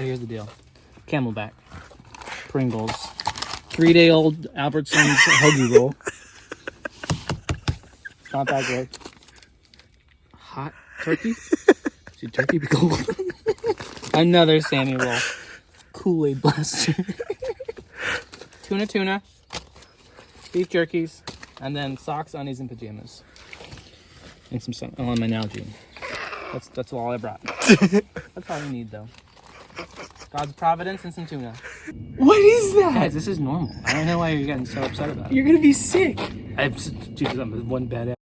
so here's the deal. Camelback, Pringles, 3-day-old Albertsons hoagie roll. Not that great. Hot turkey. Should turkey be cold? Another Sammy roll. Kool-Aid blaster. Tuna, beef jerkies, and then socks, undies, and pajamas. And some sun on my Nalgene. That's all I brought. That's all you need, though. God's providence and some tuna. What is that? Guys, this is normal. I don't know why you're getting so upset about it. You're gonna be sick. I'm one bad ass.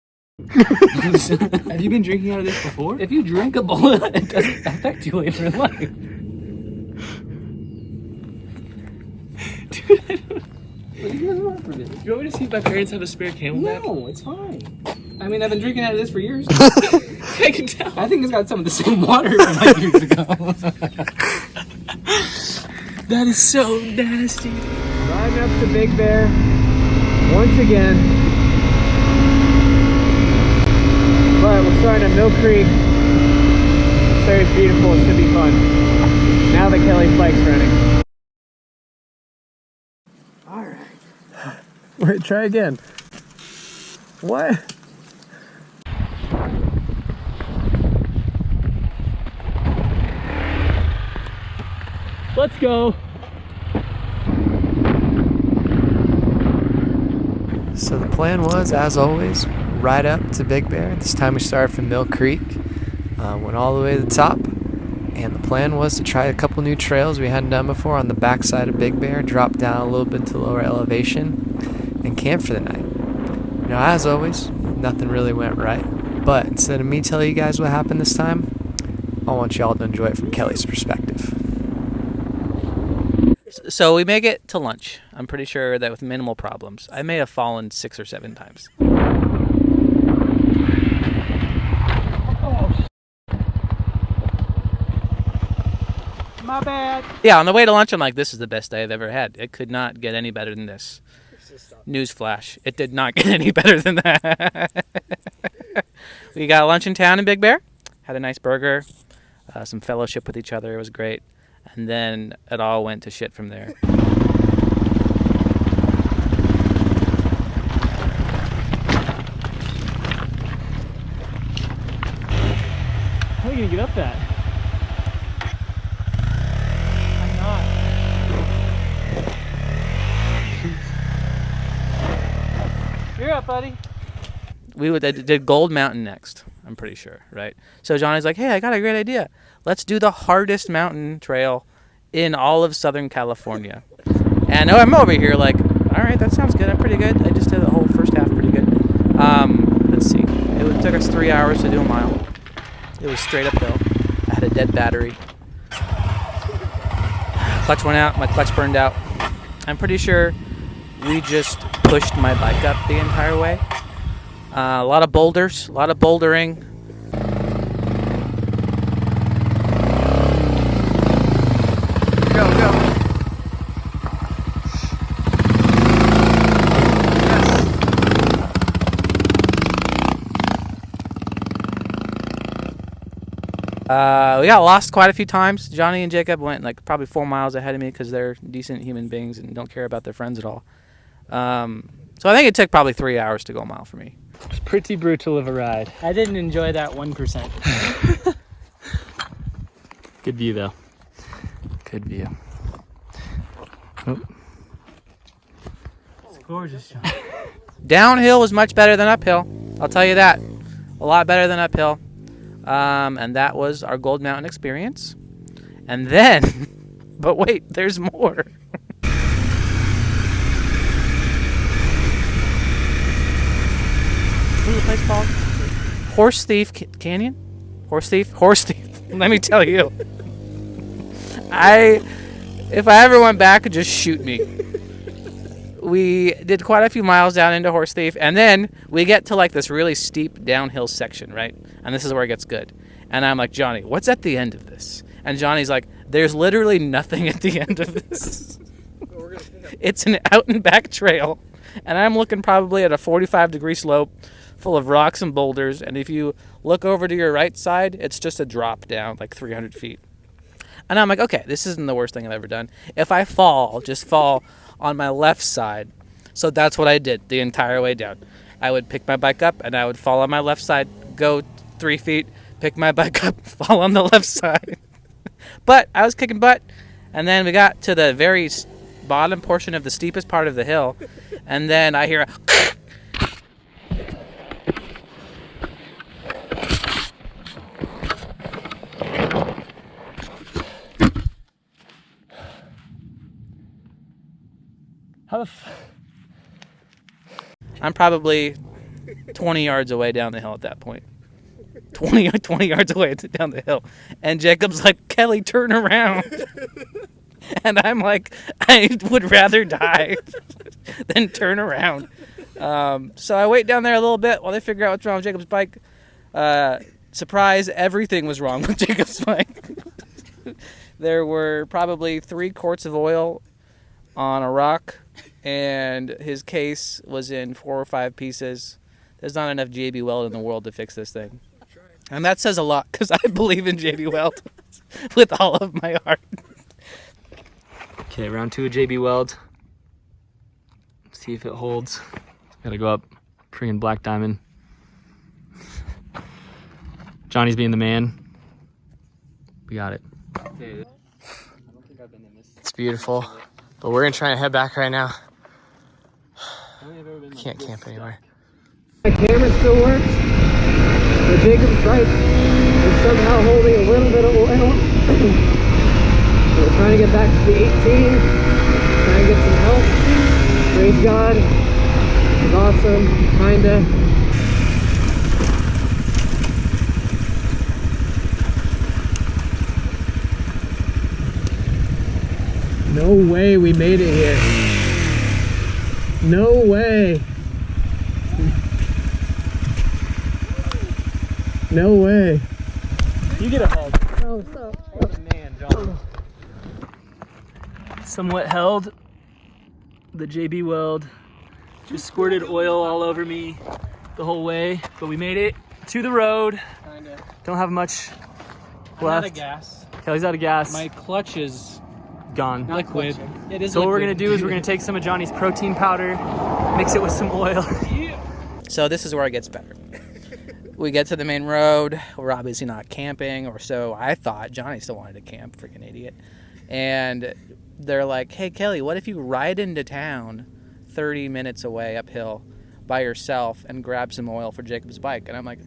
Have you been drinking out of this before? If you drink a bowl, it doesn't affect you later in life. Dude, I don't... What do you guys want from it? Do you want me to see if my parents have a spare Camelback? No, it's fine. I mean, I've been drinking out of this for years. I can tell. I think it's got some of the same water from like years ago. That is so nasty. Riding up to Big Bear once again. But we're starting at Mill Creek. This area's beautiful. It should be fun. Now that Kelly's bike's running. Alright. Wait, try again. What? Let's go. So the plan was, as always, ride up to Big Bear. This time we started from Mill Creek, went all the way to the top, and the plan was to try a couple new trails we hadn't done before on the backside of Big Bear, drop down a little bit to lower elevation, and camp for the night. You know, as always, nothing really went right, but instead of me telling you guys what happened this time, I want y'all to enjoy it from Kelly's perspective. So we make it to lunch. I'm pretty sure that with minimal problems. I may have fallen 6 or 7 times. My bad. Yeah, on the way to lunch, I'm like, this is the best day I've ever had. It could not get any better than this. Newsflash. It did not get any better than that. We got lunch in town in Big Bear. Had a nice burger. Some fellowship with each other. It was great. And then it all went to shit from there. How are you gonna get up that? I'm not. You're up, buddy. We did Gold Mountain next, I'm pretty sure, right? So Johnny's like, hey, I got a great idea. Let's do the hardest mountain trail in all of Southern California. And I'm over here like, all right, that sounds good. I'm pretty good. I just did the whole first half pretty good. Let's see. It took us 3 hours to do a mile. It was straight uphill. I had a dead battery. Clutch went out. My clutch burned out. I'm pretty sure we just pushed my bike up the entire way. A lot of boulders, a lot of bouldering. Go, go. We got lost quite a few times. Johnny and Jacob went like probably 4 miles ahead of me because they're decent human beings and don't care about their friends at all. So I think it took probably 3 hours to go a mile for me. It's pretty brutal of a ride. I didn't enjoy that 1%. Good view though. Good view. Oh. It's gorgeous, John. Downhill was much better than uphill. I'll tell you that. A lot better than uphill. And that was our Gold Mountain experience. And then, but wait, there's more. What's the place called? Horse Thief Canyon? Horse Thief? Horse Thief. Let me tell you. If I ever went back, just shoot me. We did quite a few miles down into Horse Thief, and then we get to like this really steep downhill section, right? And this is where it gets good. And I'm like, Johnny, what's at the end of this? And Johnny's like, there's literally nothing at the end of this. It's an out and back trail, and I'm looking probably at a 45-degree slope full of rocks and boulders, and if you look over to your right side, it's just a drop down like 300 feet. And I'm like, okay, this isn't the worst thing I've ever done. If I fall, I'll just fall on my left side. So that's what I did the entire way down. I would pick my bike up and I would fall on my left side, go 3 feet, pick my bike up, fall on the left side. But I was kicking butt. And then we got to the very bottom portion of the steepest part of the hill. And then I hear a I'm probably 20 yards away down the hill at that point. 20 yards away down the hill. And Jacob's like, Kelly, turn around. And I'm like, I would rather die than turn around. So I wait down there a little bit while they figure out what's wrong with Jacob's bike. Surprise, everything was wrong with Jacob's bike. There were probably 3 quarts of oil on a rock, and his case was in 4 or 5 pieces. There's not enough JB Weld in the world to fix this thing. And that says a lot, because I believe in JB Weld with all of my heart. Okay, round 2 of JB Weld. See if it holds. Gotta go up. Freaking black diamond. Johnny's being the man. We got it. It's beautiful. But we're gonna try and head back right now. Can't camp anywhere. My camera still works. The Jacob's bike is somehow holding a little bit of oil. We're trying to get back to the 18. Trying to get some help. Praise God. It's awesome. Kinda. No way we made it here. No way. No way. You get a hug. Oh, so. What a man, John. Somewhat held. The JB Weld just squirted oil all over me the whole way, but we made it to the road. Kinda. Don't have much left. I'm out of gas. Kelly's out of gas. My clutch is Gone. liquid. It is So what we're liquid. gonna do is we're gonna take some of Johnny's protein powder, mix it with some oil. So this is where it gets better. We get to the main road. We're obviously not camping, or so I thought. Johnny still wanted to camp, freaking idiot. And they're like, hey, Kelly, what if you ride into town 30 minutes away uphill by yourself and grab some oil for Jacob's bike? And I'm like,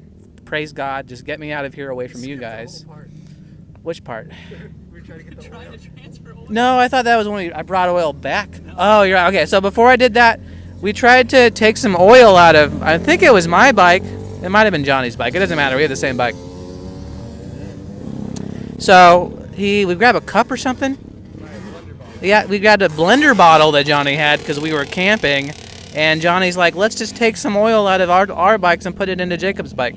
praise God, just get me out of here away from you guys. Which part? We're trying to transfer oil. No, I thought that was when I brought oil back. Oh, you're right. Okay, so before I did that, we tried to take some oil out of, I think it was my bike. It might have been Johnny's bike. It doesn't matter. We had the same bike. So we grabbed a cup or something. Yeah, we grabbed a blender bottle that Johnny had because we were camping. And Johnny's like, let's just take some oil out of our bikes and put it into Jacob's bike.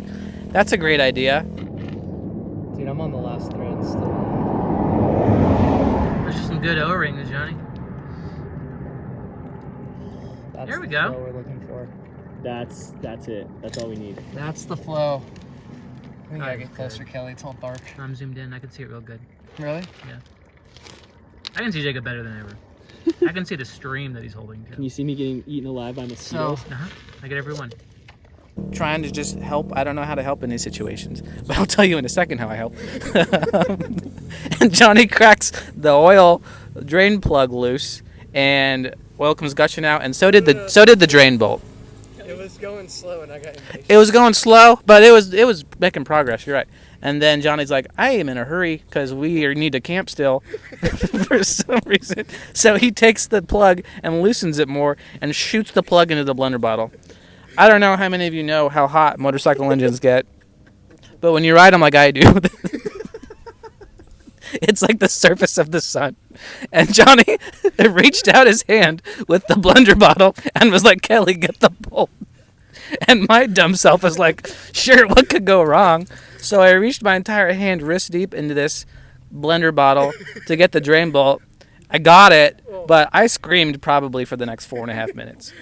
That's a great idea. Dude, I'm on the last thread still. There's just some good O-rings, Johnny. That's There we the go. flow we're looking for. That's it. That's all we need. That's the flow. I think I Alright, get closer, Kelly. It's all dark. I'm zoomed in. I can see it real good. Really? I can see Jacob better than ever. I can see the stream that he's holding, too. Can you see me getting eaten alive by mosquitoes? I get every one. Trying to just help. I don't know how to help in these situations, but I'll tell you in a second how I help. And Johnny cracks the oil drain plug loose, and oil comes gushing out, and so did the drain bolt. It was going slow and I got impatient. It was going slow, but it was making progress. You're right. And then Johnny's like, I am in a hurry because we need to camp still for some reason. So he takes the plug and loosens it more and shoots the plug into the blender bottle. I don't know how many of you know how hot motorcycle engines get, but when you ride them like I do, it's like the surface of the sun. And Johnny reached out his hand with the blender bottle and was like, Kelly, get the bolt. And my dumb self was like, sure, what could go wrong? So I reached my entire hand wrist deep into this blender bottle to get the drain bolt. I got it, but I screamed probably for the next 4.5 minutes.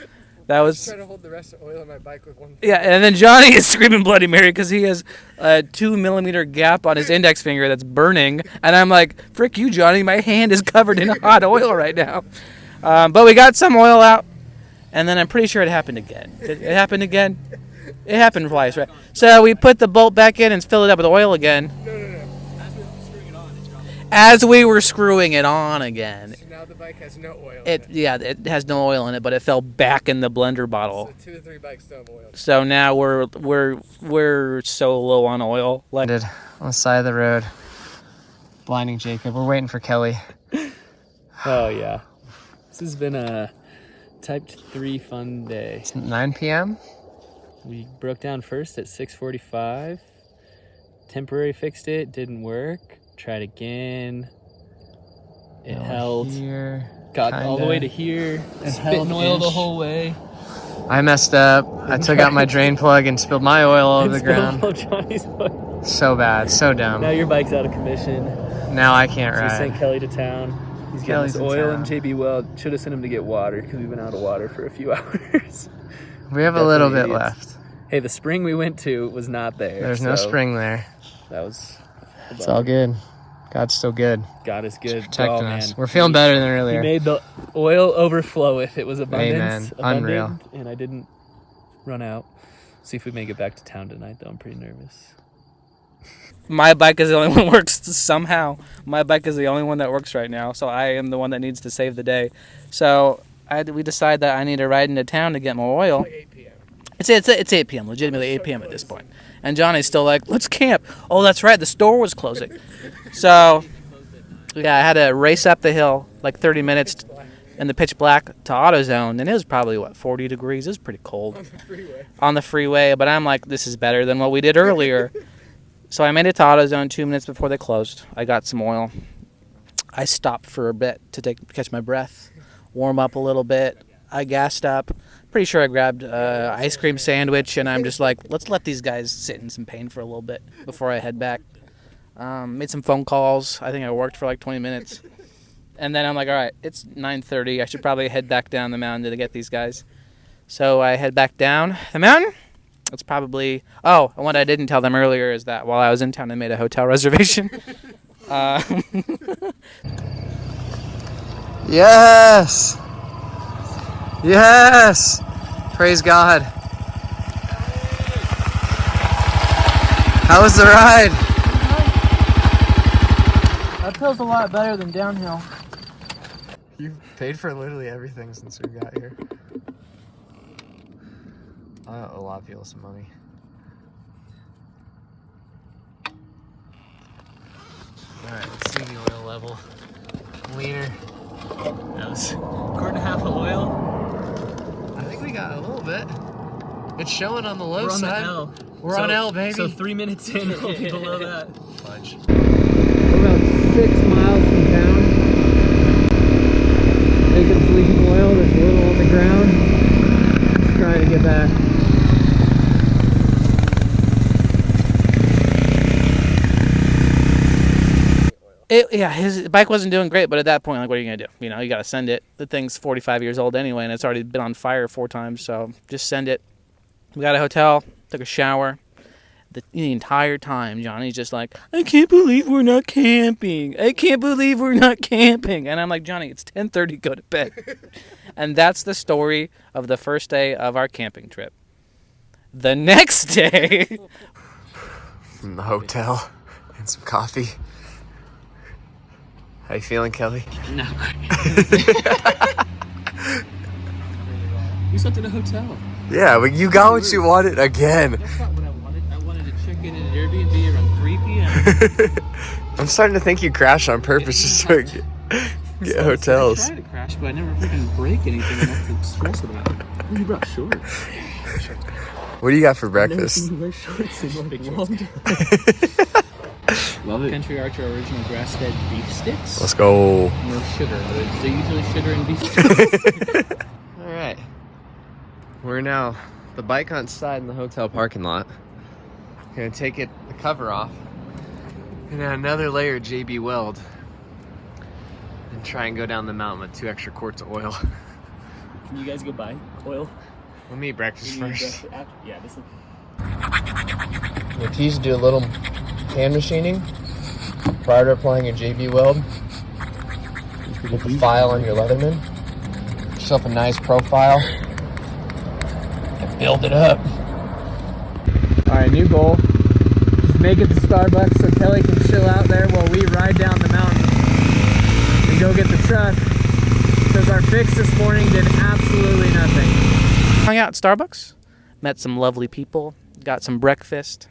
That was Try to hold the rest of oil on my bike with one. yeah. And then Johnny is screaming Bloody Mary because he has a 2 millimeter gap on his index finger that's burning, and I'm like, frick you, Johnny! My hand is covered in hot oil right now. But we got some oil out, and then I'm pretty sure it happened again. It happened again. It happened twice, right? So we put the bolt back in and filled it up with oil again. No. As we were screwing it on again. So now the bike has no oil. It has no oil in it, but it fell back in the blender bottle. So 2 to 3 bikes don't have oil. So now we're so low on oil. On the side of the road, blinding Jacob. We're waiting for Kelly. Oh yeah, this has been a type 3 fun day. It's 9 p.m. We broke down first at 6:45. Temporary fixed it, didn't work. Tried again. It held. Here, Got kinda. all the way to here. It Spitting held oil the ish. whole way. I messed up. I took out my drain plug and spilled my oil all over the ground. All Johnny's oil. So bad, so dumb. Now your bike's out of commission. Now I can't So we sent ride. Kelly to town. He's getting Kelly's his in oil town. and JB Weld. Should have sent him to get water because we've been out of water for a few hours. We have a little bit Definitely idiots. left. Hey, the spring we went to was not there. There's no so spring there. That was. a It's bummer. all good. God's still good. God is good. Protecting Oh, us. man. We're feeling better than He earlier. made the oil overfloweth. It was abundance. Amen. Unreal. Abundant, and I didn't run out. See if we make it back to town tonight, though. I'm pretty nervous. My bike is the only one that works somehow. My bike is the only one that works right now, so I am the one that needs to save the day. So we decide that I need to ride into town to get more oil. 8 p.m. It's 8 p.m. Legitimately 8 p.m. at this point. And Johnny's still like, let's camp. Oh, that's right. The store was closing. So, yeah, I had to race up the hill like 30 minutes in the pitch black to AutoZone. And it was probably, 40 degrees? It was pretty cold. On the freeway. But I'm like, this is better than what we did earlier. So I made it to AutoZone 2 minutes before they closed. I got some oil. I stopped for a bit to catch my breath, warm up a little bit. I gassed up. Pretty sure I grabbed an ice cream sandwich, and I'm just like, let's let these guys sit in some pain for a little bit before I head back. Made some phone calls. I think I worked for like 20 minutes. And then I'm like, all right, it's 9:30. I should probably head back down the mountain to get these guys. So I head back down the mountain. It's probably... Oh, and what I didn't tell them earlier is that while I was in town, I made a hotel reservation. Yes! Yes! Praise God. How was the ride? That feels a lot better than downhill. You've paid for literally everything since we got here. I owe a lot of people some money. Alright, let's see the oil level. Liter. That was a quart and a half of oil. I think we got a little bit. It's showing on the low We're on side. the L. We're on L, baby. So 3 minutes in, we'll be below that. Fudge. We're about 6 miles from town. Jacob's leaking oil. There's a little on the ground. Trying to get back. His bike wasn't doing great, but at that point, like, what are you going to do? You know, you got to send it. The thing's 45 years old anyway, and it's already been on fire 4 times, so just send it. We got a hotel, took a shower. The entire time, Johnny's just like, I can't believe we're not camping. I can't believe we're not camping. And I'm like, Johnny, it's 10:30, go to bed. And that's the story of the first day of our camping trip. The next day... From the hotel and some coffee. How you feeling, Kelly? Not great. We slept in a hotel. Yeah, but you got what you wanted again. That's not what I wanted. I wanted a chicken and an Airbnb around 3 p.m. I'm starting to think you crashed on purpose just so you get hotels. I tried to crash, but I never freaking break anything enough to stress about it. Oh, you brought shorts. What do you got for breakfast? You wear shorts in like long. Love it. Country Archer original grass-fed beef sticks. Let's go. No sugar. Is there usually sugar in beef sticks? All right. We're now the bike on side in the hotel parking lot. Gonna take the cover off and add another layer of JB Weld and try and go down the mountain with 2 extra quarts of oil. Can you guys go buy oil? We'll eat breakfast first. Yeah, this is. We'll tease do a little hand machining prior to applying a JB weld. With the file on your Leatherman. Get yourself a nice profile and build it up. Alright, new goal. Just make it to Starbucks so Kelly can chill out there while we ride down the mountain and go get the truck, because our fix this morning did absolutely nothing. Hung out at Starbucks, met some lovely people, got some breakfast,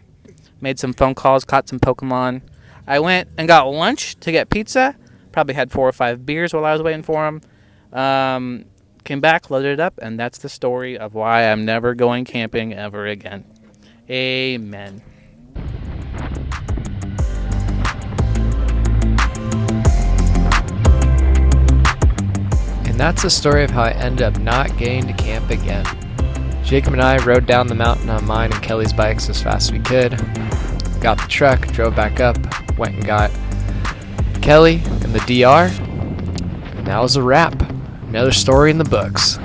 made some phone calls, caught some Pokemon. I went and got lunch to get pizza. Probably had 4 or 5 beers while I was waiting for him. Came back, loaded it up, and that's the story of why I'm never going camping ever again. Amen. And that's the story of how I ended up not getting to camp again. Jacob and I rode down the mountain on mine and Kelly's bikes as fast as we could. Got the truck, drove back up, went and got Kelly and the DR, and that was a wrap. Another story in the books.